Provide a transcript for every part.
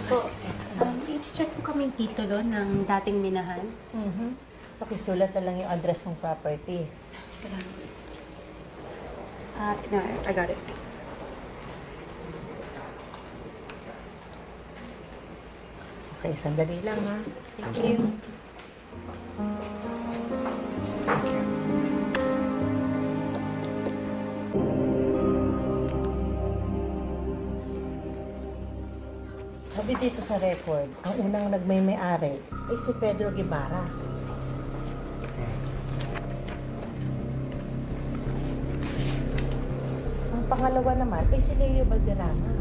po. I-check po kaming titulo ng dating minahan. Pakisulat na lang yung address ng property. Salamat. No, I got it. Okay, sandali lang ha. Thank you. Sabi dito sa record, ang unang nagmay-may-ari ay si Pedro Guevara. Ang pangalawa naman ay si Leo Valderrama.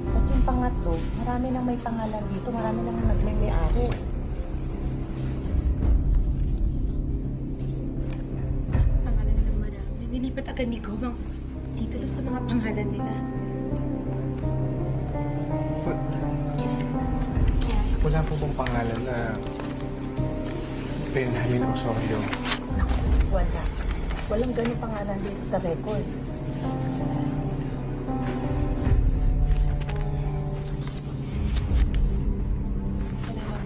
At yung pangatlo, marami nang may pangalan dito, marami nang nagmay-may-ari. Sa pangalan ng marami, nilipat agad ni Gob ang titulo sa mga pangalan nila. Wala po bang pangalan na Benjamin Osorio? Naku, wala. Walang ganun pangalan dito sa record. Salamat.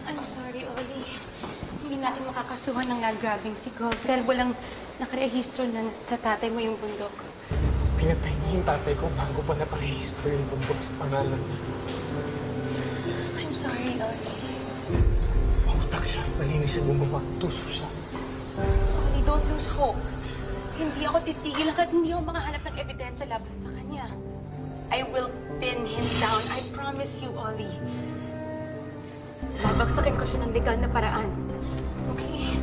I'm sorry, Oli. Hindi natin makakasuhan ng land grabbing si Gob dahil walang nakarehistro na sa tatay mo yung bundok. Pinatay niya yung tatay ko bago pa naparehistro yung bundok sa pangalan niya. I'm sorry, Oli. Pautak siya. Malinis ang gumawa. Tuso siya. Oli, don't lose hope. Hindi ako titigil hanggat hindi ako makahanap ng ebidensya laban sa kanya. I will pin him down. I promise you, Oli. Babagsakin ko siya ng legal na paraan. Okay?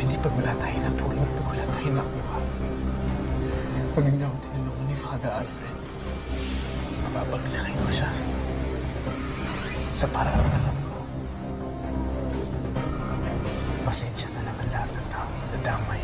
Hindi pag wala tayo ng tulong, pag wala tayo nakuha. Pag hindi ako tinulungan ni Father Alfred, mababagsakin ko siya. Sa paraan na alam ko. Pasensya na lang ang lahat ng tao nadamay.